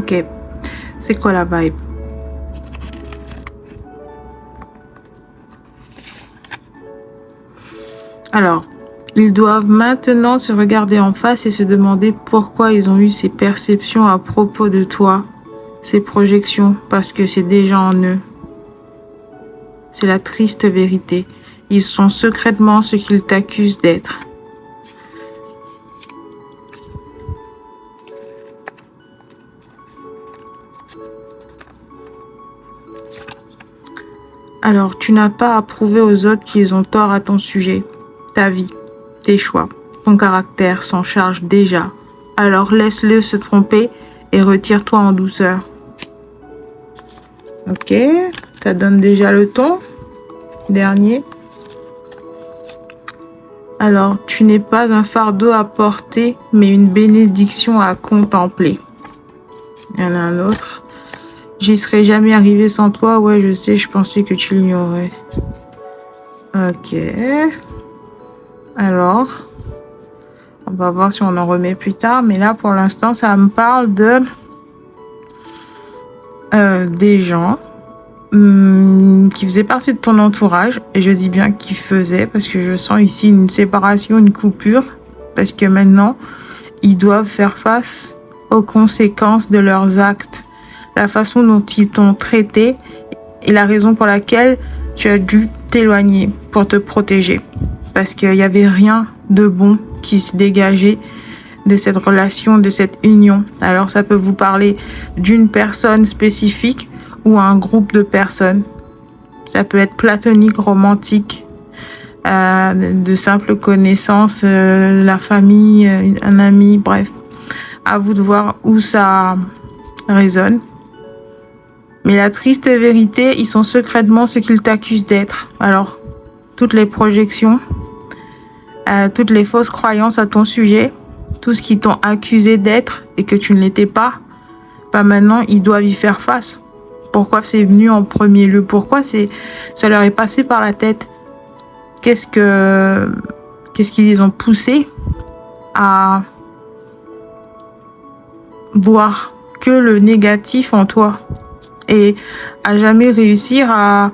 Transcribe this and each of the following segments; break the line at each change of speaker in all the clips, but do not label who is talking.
Ok. C'est quoi la vibe? Alors, ils doivent maintenant se regarder en face et se demander pourquoi ils ont eu ces perceptions à propos de toi, ces projections, parce que c'est déjà en eux. C'est la triste vérité. Ils sont secrètement ce qu'ils t'accusent d'être. Alors, tu n'as pas à prouver aux autres qu'ils ont tort à ton sujet. Ta vie, tes choix, ton caractère s'en charge déjà. Alors laisse-le se tromper et retire-toi en douceur. Ok, ça donne déjà le ton. Dernier. Alors, tu n'es pas un fardeau à porter, mais une bénédiction à contempler. Il y en a un autre. J'y serais jamais arrivé sans toi. Ouais, je sais, je pensais que tu l'ignorais. Ok. Alors, on va voir si on en remet plus tard. Mais là, pour l'instant, ça me parle de des gens qui faisaient partie de ton entourage. Et je dis bien qui faisaient parce que je sens ici une séparation, une coupure. Parce que maintenant, ils doivent faire face aux conséquences de leurs actes. La façon dont ils t'ont traité et la raison pour laquelle tu as dû t'éloigner pour te protéger. Parce qu'il n'y avait rien de bon qui se dégageait de cette relation, de cette union. Alors ça peut vous parler d'une personne spécifique ou un groupe de personnes. Ça peut être platonique, romantique, de simples connaissances, la famille, un ami, bref. À vous de voir où ça résonne. Mais la triste vérité, ils sont secrètement ce qu'ils t'accusent d'être. Alors, toutes les projections, toutes les fausses croyances à ton sujet, tout ce qu'ils t'ont accusé d'être et que tu ne l'étais pas, bah maintenant, ils doivent y faire face. Pourquoi c'est venu en premier lieu? Pourquoi ça leur est passé par la tête? Qu'est-ce qui les ont poussés à voir que le négatif en toi et à jamais réussir à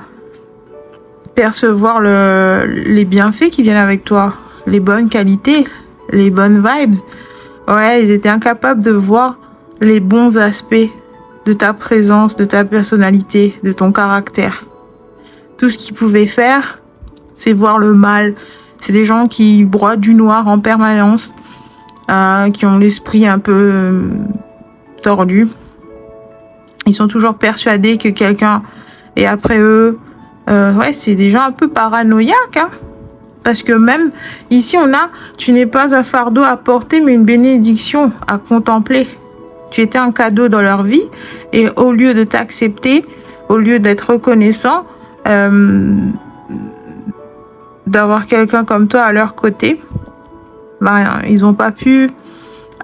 percevoir les bienfaits qui viennent avec toi, les bonnes qualités, les bonnes vibes. Ouais, ils étaient incapables de voir les bons aspects de ta présence, de ta personnalité, de ton caractère. Tout ce qu'ils pouvaient faire, c'est voir le mal. C'est des gens qui broient du noir en permanence, qui ont l'esprit un peu tordu. Ils sont toujours persuadés que quelqu'un est après eux. Ouais, c'est des gens un peu paranoïaques, hein. Parce que même ici, tu n'es pas un fardeau à porter, mais une bénédiction à contempler. Tu étais un cadeau dans leur vie. Et au lieu de t'accepter, au lieu d'être reconnaissant, d'avoir quelqu'un comme toi à leur côté, bah, ils n'ont pas pu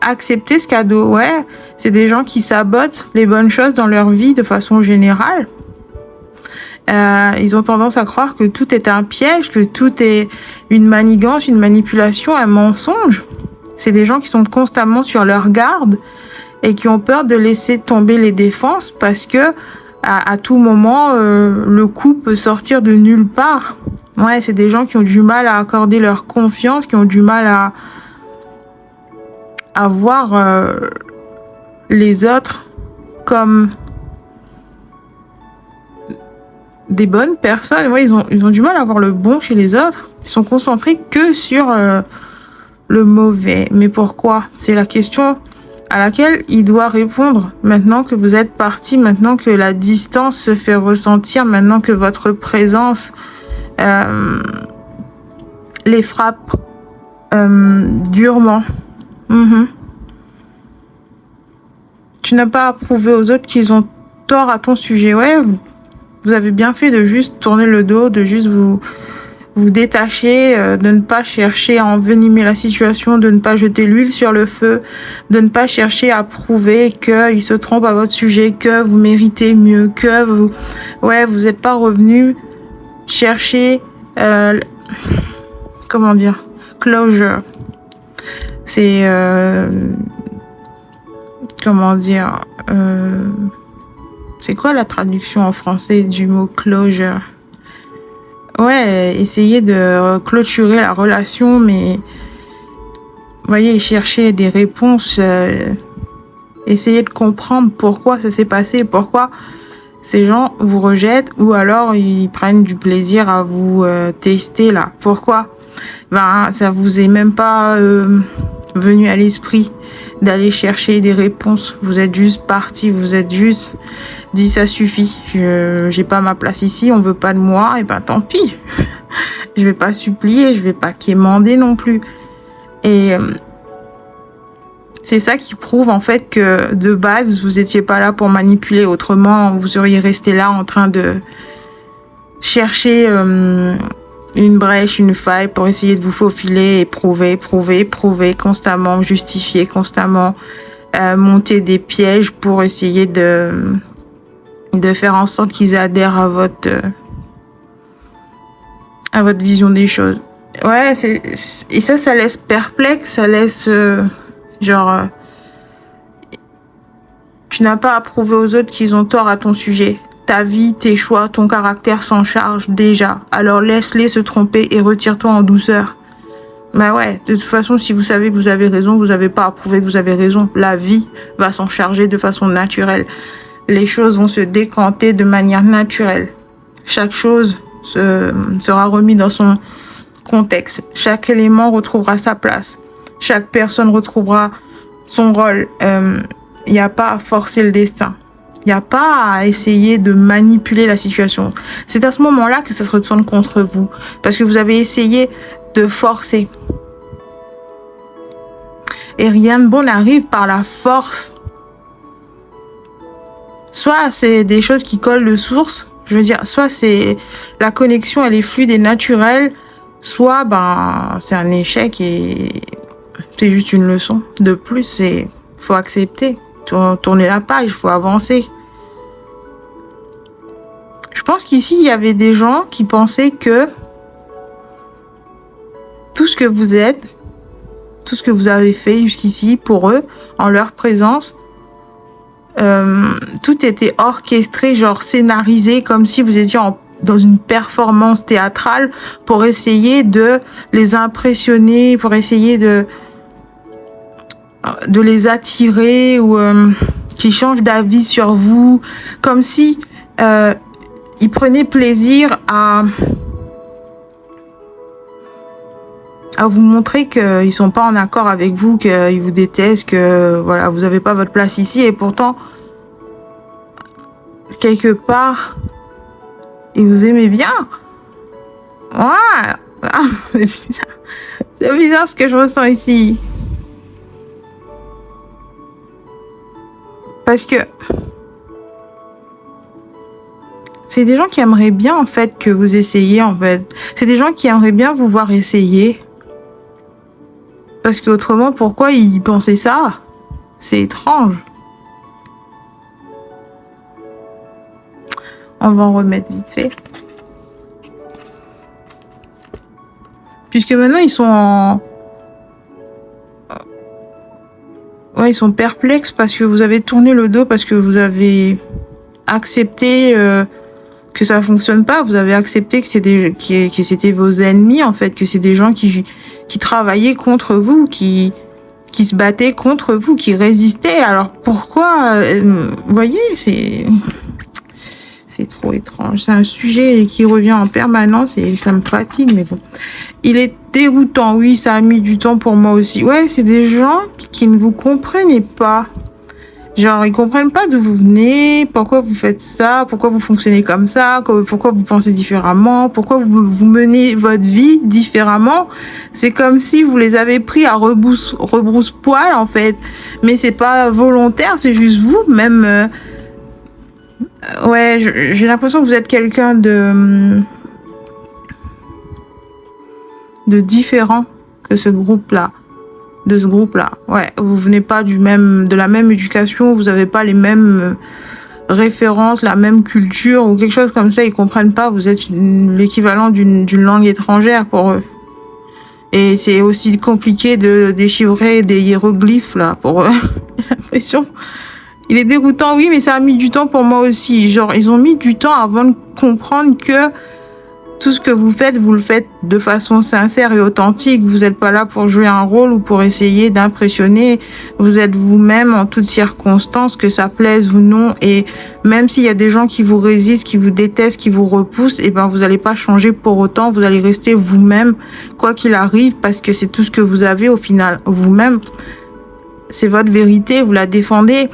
accepter ce cadeau. Ouais, c'est des gens qui sabotent les bonnes choses dans leur vie de façon générale. Ils ont tendance à croire que tout est un piège, que tout est une manigance, une manipulation, un mensonge. C'est des gens qui sont constamment sur leur garde et qui ont peur de laisser tomber les défenses parce que à tout moment, le coup peut sortir de nulle part. Ouais, c'est des gens qui ont du mal à accorder leur confiance, qui ont du mal à voir les autres comme des bonnes personnes. Ouais, ils ont du mal à voir le bon chez les autres. Ils sont concentrés que sur le mauvais. Mais pourquoi? C'est la question à laquelle il doit répondre maintenant que vous êtes partis, maintenant que la distance se fait ressentir, maintenant que votre présence les frappe durement. Tu n'as pas à prouver aux autres qu'ils ont tort à ton sujet. Ouais, vous avez bien fait de juste tourner le dos, de juste vous détacher, de ne pas chercher à envenimer la situation, de ne pas jeter l'huile sur le feu, de ne pas chercher à prouver qu'ils se trompent à votre sujet, que vous méritez mieux, que vous n'êtes pas revenu chercher, closure. C'est, C'est quoi la traduction en français du mot closure? Ouais, essayer de clôturer la relation, mais vous voyez, chercher des réponses, essayer de comprendre pourquoi ça s'est passé, pourquoi ces gens vous rejettent, ou alors ils prennent du plaisir à vous tester là. Pourquoi? Ben, ça vous est même pas venu à l'esprit d'aller chercher des réponses. Vous êtes juste parti, vous êtes juste dit ça suffit. J'ai pas ma place ici, on veut pas de moi, et ben tant pis. Je vais pas supplier, je vais pas quémander non plus. Et c'est ça qui prouve en fait que de base vous étiez pas là pour manipuler. Autrement, vous seriez resté là en train de chercher une brèche, une faille pour essayer de vous faufiler et prouver constamment, justifier constamment, monter des pièges pour essayer de faire en sorte qu'ils adhèrent à votre vision des choses. Ouais, et ça laisse perplexe, ça laisse tu n'as pas à prouver aux autres qu'ils ont tort à ton sujet. Ta vie, tes choix, ton caractère s'en charge déjà. Alors laisse-les se tromper et retire-toi en douceur. Bah ouais, de toute façon, si vous savez que vous avez raison, vous n'avez pas à prouver que vous avez raison. La vie va s'en charger de façon naturelle. Les choses vont se décanter de manière naturelle. Chaque chose sera remise dans son contexte. Chaque élément retrouvera sa place. Chaque personne retrouvera son rôle. Il n'y a pas à forcer le destin. Il n'y a pas à essayer de manipuler la situation. C'est à ce moment-là que ça se retourne contre vous. Parce que vous avez essayé de forcer. Et rien de bon n'arrive par la force. Soit c'est des choses qui collent de source. Je veux dire, soit c'est la connexion, elle est fluide et naturelle. Soit, c'est un échec et c'est juste une leçon. De plus, faut accepter. Tourner la page, faut avancer. Je pense qu'ici, il y avait des gens qui pensaient que tout ce que vous êtes, tout ce que vous avez fait jusqu'ici pour eux, en leur présence, tout était orchestré, genre scénarisé, comme si vous étiez dans une performance théâtrale pour essayer de les impressionner, pour essayer de les attirer ou qu'ils changent d'avis sur vous, comme si ils prenaient plaisir à vous montrer qu'ils sont pas en accord avec vous, qu'ils vous détestent, que voilà, vous avez pas votre place ici, et pourtant quelque part ils vous aimaient bien. Ouais, c'est bizarre. C'est bizarre ce que je ressens ici. Parce que c'est des gens qui aimeraient bien, en fait, que vous essayiez, en fait. C'est des gens qui aimeraient bien vous voir essayer. Parce qu'autrement, pourquoi ils pensaient ça? C'est étrange. On va en remettre vite fait. Puisque maintenant, ils sont ils sont perplexes parce que vous avez tourné le dos, parce que vous avez accepté que ça fonctionne pas. Vous avez accepté que c'était vos ennemis, en fait, que c'est des gens qui travaillaient contre vous, qui se battaient contre vous, qui résistaient. Alors pourquoi vous voyez, c'est trop étrange. C'est un sujet qui revient en permanence et ça me fatigue, mais bon. Il est déroutant, oui, ça a mis du temps pour moi aussi. Ouais, c'est des gens qui ne vous comprenaient pas. Genre, ils comprennent pas d'où vous venez, pourquoi vous faites ça, pourquoi vous fonctionnez comme ça, pourquoi vous pensez différemment, pourquoi vous menez votre vie différemment. C'est comme si vous les avez pris à rebrousse-poil, en fait. Mais c'est pas volontaire, c'est juste vous, même... ouais, j'ai l'impression que vous êtes quelqu'un de différent que ce groupe-là. De ce groupe-là. Ouais, vous venez pas de la même éducation, vous avez pas les mêmes références, la même culture ou quelque chose comme ça, ils comprennent pas, vous êtes l'équivalent d'une langue étrangère pour eux. Et c'est aussi compliqué de déchiffrer des hiéroglyphes là pour eux. J'ai l'impression Il est déroutant, oui, mais ça a mis du temps pour moi aussi. Genre, ils ont mis du temps avant de comprendre que tout ce que vous le faites de façon sincère et authentique. Vous n'êtes pas là pour jouer un rôle ou pour essayer d'impressionner. Vous êtes vous-même en toutes circonstances, que ça plaise ou non. Et même s'il y a des gens qui vous résistent, qui vous détestent, qui vous repoussent, et ben vous n'allez pas changer pour autant. Vous allez rester vous-même, quoi qu'il arrive, parce que c'est tout ce que vous avez au final. Vous-même, c'est votre vérité, vous la défendez.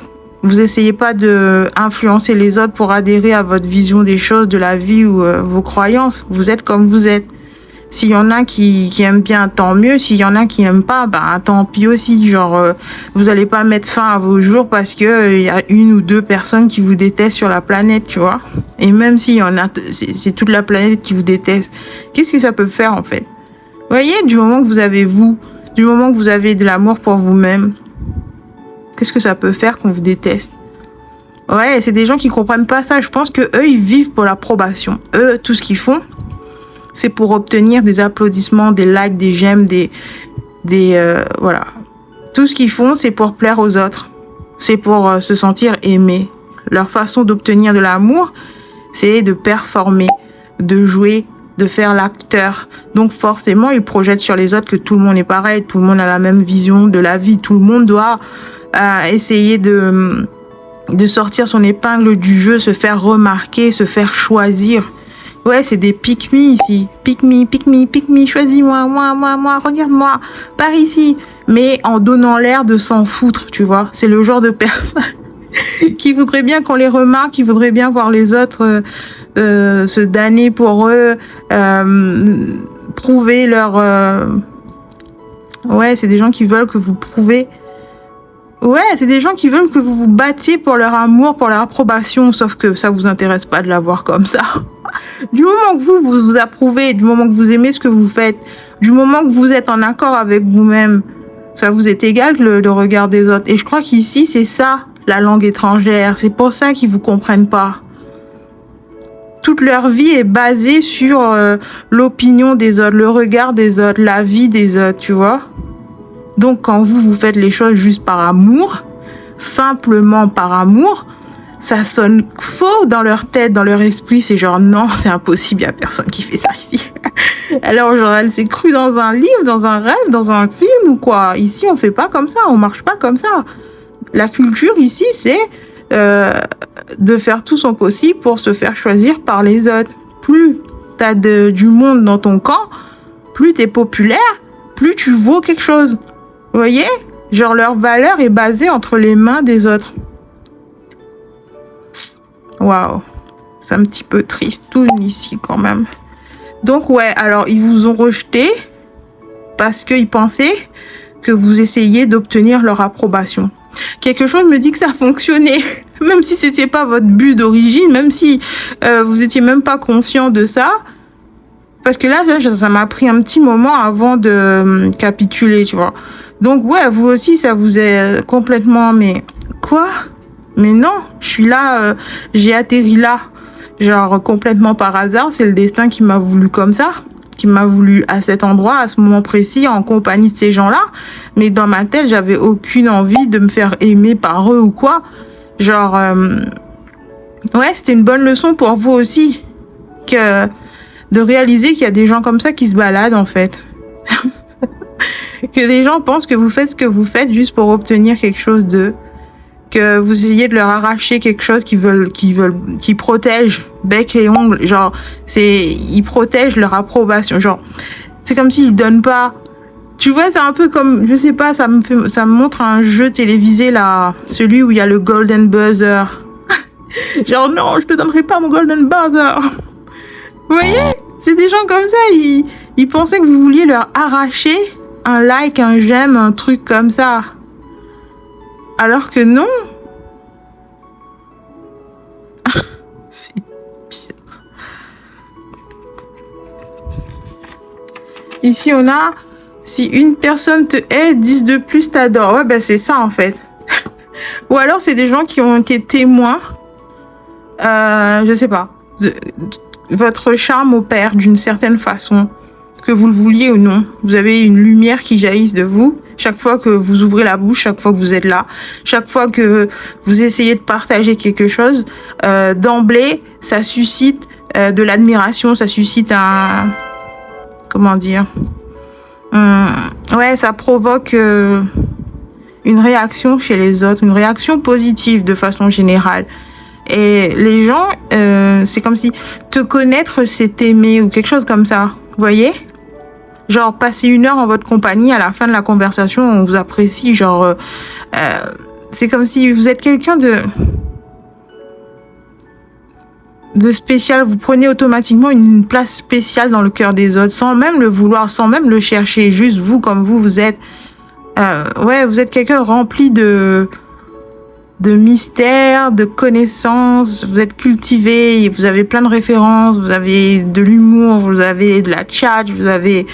Vous essayez pas de influencer les autres pour adhérer à votre vision des choses, de la vie ou vos croyances. Vous êtes comme vous êtes. S'il y en a qui aiment bien, tant mieux. S'il y en a qui n'aiment pas, bah tant pis aussi. Genre, vous allez pas mettre fin à vos jours parce que y a une ou deux personnes qui vous détestent sur la planète, tu vois. Et même s'il y en a, c'est toute la planète qui vous déteste. Qu'est-ce que ça peut faire en fait? Vous voyez, du moment que vous avez vous, du moment que vous avez de l'amour pour vous-même, qu'est-ce que ça peut faire qu'on vous déteste? Ouais, c'est des gens qui comprennent pas ça. Je pense que eux, ils vivent pour l'approbation. Eux, tout ce qu'ils font, c'est pour obtenir des applaudissements, des likes, des j'aime, voilà. Tout ce qu'ils font, c'est pour plaire aux autres. C'est pour se sentir aimé. Leur façon d'obtenir de l'amour, c'est de performer, de jouer, de faire l'acteur. Donc forcément, ils projettent sur les autres que tout le monde est pareil, tout le monde a la même vision de la vie, tout le monde doit essayer de sortir son épingle du jeu, se faire remarquer, se faire choisir. Ouais, c'est des pick me ici. Pick me, choisis-moi, moi, regarde-moi, par ici. Mais en donnant l'air de s'en foutre, tu vois. C'est le genre de personne qui voudrait bien qu'on les remarque, qui voudrait bien voir les autres se damner pour eux, prouver leur... Ouais, c'est des gens qui veulent que vous prouvez. Ouais, c'est des gens qui veulent que vous vous battiez pour leur amour, pour leur approbation, sauf que ça vous intéresse pas de l'avoir comme ça. Du moment que vous approuvez, du moment que vous aimez ce que vous faites, du moment que vous êtes en accord avec vous-même, ça vous est égal le regard des autres. Et je crois qu'ici, c'est ça, la langue étrangère. C'est pour ça qu'ils vous comprennent pas. Toute leur vie est basée sur l'opinion des autres, le regard des autres, la vie des autres, tu vois. Donc, quand vous faites les choses juste par amour, simplement par amour, ça sonne faux dans leur tête, dans leur esprit. C'est genre, non, c'est impossible, il n'y a personne qui fait ça ici. Alors, genre, elle s'est crue dans un livre, dans un rêve, dans un film ou quoi. Ici, on fait pas comme ça, on marche pas comme ça. La culture ici, c'est de faire tout son possible pour se faire choisir par les autres. Plus t'as du monde dans ton camp, plus t'es populaire, plus tu vaux quelque chose. Vous voyez? Genre, leur valeur est basée entre les mains des autres. Waouh. C'est un petit peu triste, tout ici, quand même. Donc, ouais, alors, ils vous ont rejeté parce qu'ils pensaient que vous essayiez d'obtenir leur approbation. Quelque chose me dit que ça fonctionnait. Même si c'était pas votre but d'origine, même si vous étiez même pas conscient de ça. Parce que là, ça m'a pris un petit moment avant de capituler, tu vois. Donc, ouais, vous aussi, ça vous est complètement... Mais quoi? Mais non, je suis là, j'ai atterri là. Genre, complètement par hasard, c'est le destin qui m'a voulu comme ça. Qui m'a voulu à cet endroit, à ce moment précis, en compagnie de ces gens-là. Mais dans ma tête, j'avais aucune envie de me faire aimer par eux ou quoi. Genre, ouais, c'était une bonne leçon pour vous aussi. De réaliser qu'il y a des gens comme ça qui se baladent, en fait. Que les gens pensent que vous faites ce que vous faites juste pour obtenir quelque chose d'eux. Que vous essayez de leur arracher quelque chose qui protège bec et ongles. Genre, ils protègent leur approbation. Genre, c'est comme s'ils donnent pas. Tu vois, c'est un peu comme, je sais pas, ça me montre un jeu télévisé là, celui où il y a le golden buzzer. Genre, non, je te donnerai pas mon golden buzzer. Vous voyez? C'est des gens comme ça, ils pensaient que vous vouliez leur arracher un like, un j'aime, un truc comme ça. Alors que non. C'est bizarre. Ici, on a... Si une personne te hait, 10 de plus t'adore. Ouais, ben c'est ça, en fait. Ou alors, c'est des gens qui ont été témoins. Je sais pas. Votre charme opère d'une certaine façon. Que vous le vouliez ou non. Vous avez une lumière qui jaillisse de vous. Chaque fois que vous ouvrez la bouche, chaque fois que vous êtes là, chaque fois que vous essayez de partager quelque chose, d'emblée, ça suscite de l'admiration, ça suscite un... Comment dire, ouais, ça provoque une réaction chez les autres, une réaction positive de façon générale. Et les gens, c'est comme si te connaître, c'est t'aimer ou quelque chose comme ça. Vous voyez? Genre, passer 1 heure en votre compagnie, à la fin de la conversation, on vous apprécie. Genre, c'est comme si vous êtes quelqu'un de spécial. Vous prenez automatiquement une place spéciale dans le cœur des autres, sans même le vouloir, sans même le chercher. Juste vous, comme vous êtes. Ouais, vous êtes quelqu'un rempli de mystères, de connaissances, vous êtes cultivé, vous avez plein de références, vous avez de l'humour, vous avez de la tchatch, vous avez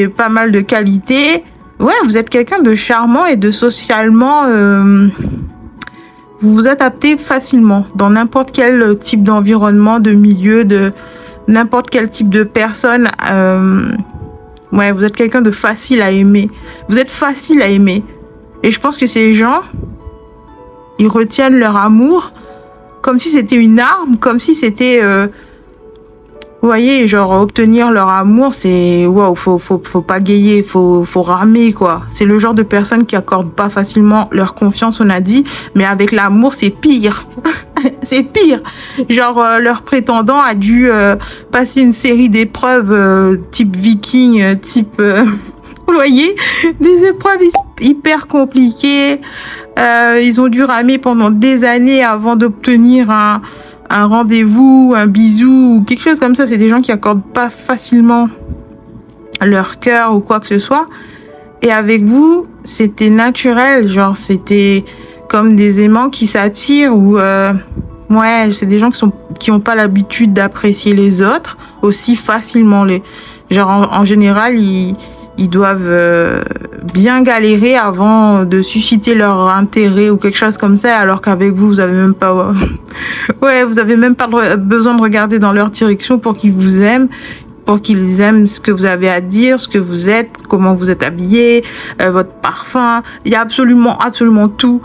pas mal de qualités. Ouais, vous êtes quelqu'un de charmant et de socialement... vous vous adaptez facilement dans n'importe quel type d'environnement, de milieu, de n'importe quel type de personne. Ouais, vous êtes quelqu'un de facile à aimer. Vous êtes facile à aimer. Et je pense que ces gens... ils retiennent leur amour comme si c'était une arme, comme si c'était... vous voyez, genre, obtenir leur amour, c'est... Waouh, faut pagayer, faut ramer, quoi. C'est le genre de personnes qui accordent pas facilement leur confiance, on a dit. Mais avec l'amour, c'est pire. C'est pire. Genre, leur prétendant a dû passer une série d'épreuves type viking, type... vous voyez, des épreuves hyper compliquées. Ils ont dû ramer pendant des années avant d'obtenir un rendez-vous, un bisou ou quelque chose comme ça. C'est des gens qui accordent pas facilement leur cœur ou quoi que ce soit. Et avec vous, c'était naturel. Genre, c'était comme des aimants qui s'attirent ou... ouais, c'est des gens qui ont pas l'habitude d'apprécier les autres aussi facilement. Genre, en général, ils doivent bien galérer avant de susciter leur intérêt ou quelque chose comme ça, alors qu'avec vous, vous avez même pas, ouais, vous avez même pas besoin de regarder dans leur direction pour qu'ils vous aiment, pour qu'ils aiment ce que vous avez à dire, ce que vous êtes, comment vous êtes habillé, votre parfum. Il y a absolument tout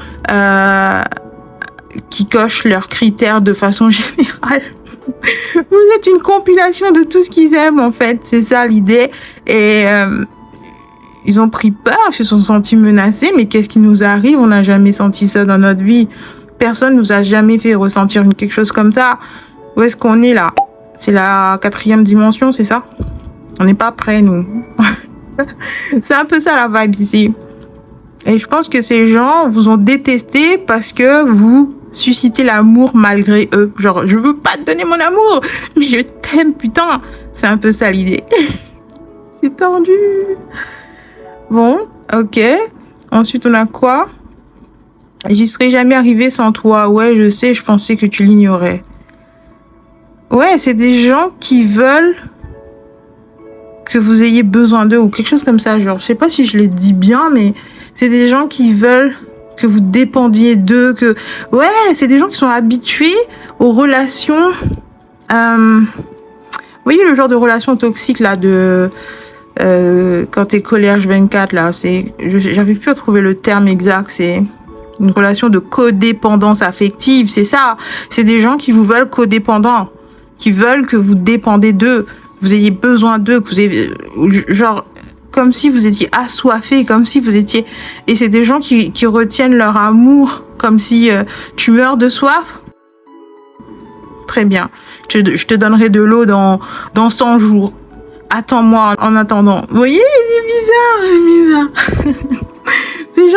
qui coche leurs critères de façon générale. Vous êtes une compilation de tout ce qu'ils aiment, en fait. C'est ça l'idée. Et ils ont pris peur, ils se sont sentis menacés. Mais qu'est-ce qui nous arrive? On n'a jamais senti ça dans notre vie. Personne nous a jamais fait ressentir quelque chose comme ça. Où est-ce qu'on est là? C'est la 4e dimension, c'est ça? On n'est pas prêts, nous. C'est un peu ça la vibe ici. Et je pense que ces gens vous ont détesté parce que vous suscitez l'amour malgré eux. Genre, je veux pas te donner mon amour, mais je t'aime, putain. C'est un peu ça l'idée. C'est tendu. Bon, ok. Ensuite, on a quoi? J'y serais jamais arrivée sans toi. Ouais, je sais, je pensais que tu l'ignorais. Ouais, c'est des gens qui veulent que vous ayez besoin d'eux ou quelque chose comme ça. Genre, je sais pas si je le dis bien, mais c'est des gens qui veulent que vous dépendiez d'eux. Ouais, c'est des gens qui sont habitués aux relations. Vous voyez le genre de relation toxique là quand t'es collège 24 là, j'arrive plus à trouver le terme exact. C'est une relation de codépendance affective, c'est ça. C'est des gens qui vous veulent codépendants, qui veulent que vous dépendez d'eux, vous ayez besoin d'eux, que vous ayez, genre, comme si vous étiez assoiffé, comme si vous étiez... Et c'est des gens qui retiennent leur amour, comme si tu meurs de soif. Très bien. Je te donnerai de l'eau dans 100 jours. Attends-moi en attendant. Vous voyez, c'est bizarre.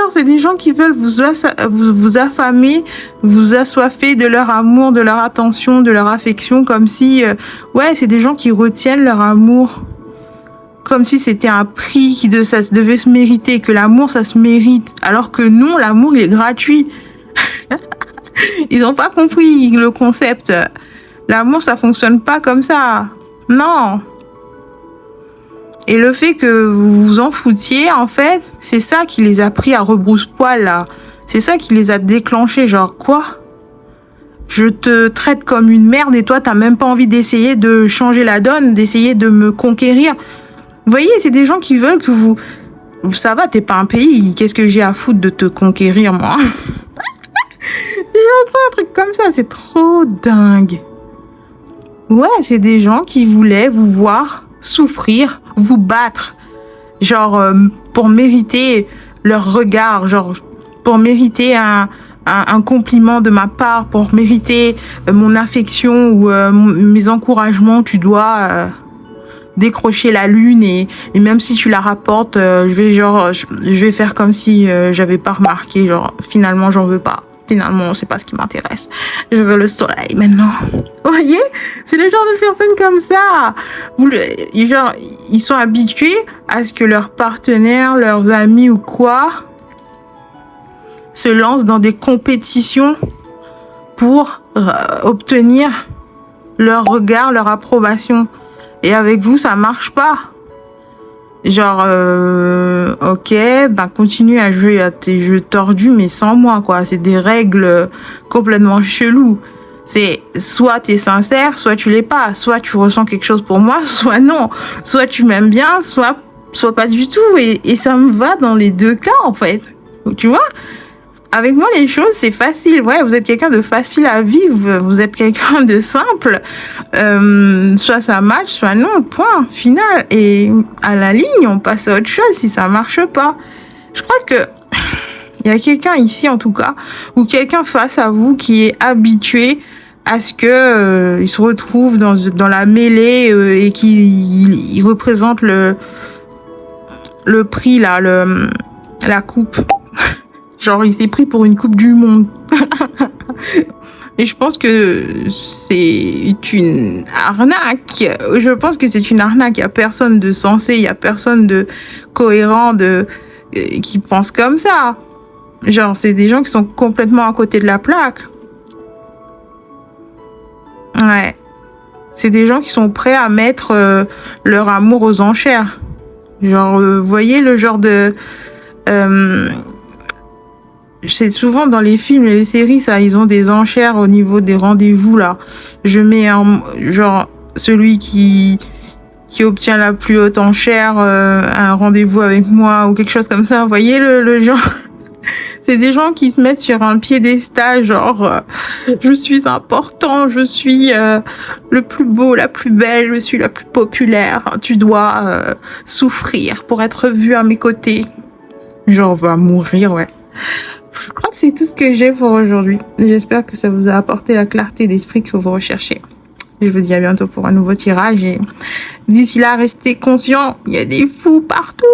C'est des gens qui veulent vous affamer, vous assoiffer de leur amour, de leur attention, de leur affection, comme si... ouais, c'est des gens qui retiennent leur amour. Comme si c'était un prix ça devait se mériter, que l'amour, ça se mérite. Alors que non, l'amour, il est gratuit. Ils n'ont pas compris le concept. L'amour, ça fonctionne pas comme ça. Non. Et le fait que vous vous en foutiez, en fait, c'est ça qui les a pris à rebrousse-poil, là. C'est ça qui les a déclenchés. Genre, quoi? Je te traite comme une merde et toi, t'as même pas envie d'essayer de changer la donne, d'essayer de me conquérir. Vous voyez, c'est des gens qui veulent que vous ça va, t'es pas un pays. Qu'est-ce que j'ai à foutre de te conquérir, moi? J'entends un truc comme ça, c'est trop dingue. Ouais, c'est des gens qui voulaient vous voir souffrir, vous battre. Genre, pour mériter leur regard, genre, pour mériter un compliment de ma part, pour mériter mon affection ou mes encouragements, tu dois décrocher la lune et même si tu la rapportes, je vais faire comme si j'avais pas remarqué, genre, finalement, j'en veux pas. Finalement, c'est pas ce qui m'intéresse. Je veux le soleil maintenant. Vous voyez? C'est le genre de personnes comme ça. Genre, ils sont habitués à ce que leurs partenaires, leurs amis ou quoi se lancent dans des compétitions pour obtenir leur regard, leur approbation. Et avec vous, ça marche pas. Genre, ok, ben continue à jouer à tes jeux tordus, mais sans moi, quoi. C'est des règles complètement cheloues. C'est soit t'es sincère, soit tu l'es pas. Soit tu ressens quelque chose pour moi, soit non. Soit tu m'aimes bien, soit pas du tout. Et ça me va dans les deux cas, en fait. Tu vois? Avec moi, les choses, c'est facile. Ouais, vous êtes quelqu'un de facile à vivre. Vous êtes quelqu'un de simple. Soit ça match, soit non. Point. Final. Et à la ligne, on passe à autre chose si ça marche pas. Je crois que il y a quelqu'un ici, en tout cas, ou quelqu'un face à vous qui est habitué à ce que il se retrouve dans la mêlée et qui représente le prix là, la coupe. Genre, il s'est pris pour une coupe du monde. Et je pense que c'est une arnaque. Je pense que c'est une arnaque. Il n'y a personne de sensé, il n'y a personne de cohérent qui pense comme ça. Genre, c'est des gens qui sont complètement à côté de la plaque. Ouais. C'est des gens qui sont prêts à mettre leur amour aux enchères. Genre, vous voyez le genre de... c'est souvent dans les films et les séries, ça, ils ont des enchères au niveau des rendez-vous, là. Je mets genre, celui qui obtient la plus haute enchère, un rendez-vous avec moi ou quelque chose comme ça. Vous voyez le genre? C'est des gens qui se mettent sur un piédestal, genre, je suis important, je suis le plus beau, la plus belle, je suis la plus populaire. Tu dois souffrir pour être vu à mes côtés. Genre, on va mourir, ouais. Je crois que c'est tout ce que j'ai pour aujourd'hui. J'espère que ça vous a apporté la clarté d'esprit que vous recherchez. Je vous dis à bientôt pour un nouveau tirage et d'ici là, restez conscients, il y a des fous partout.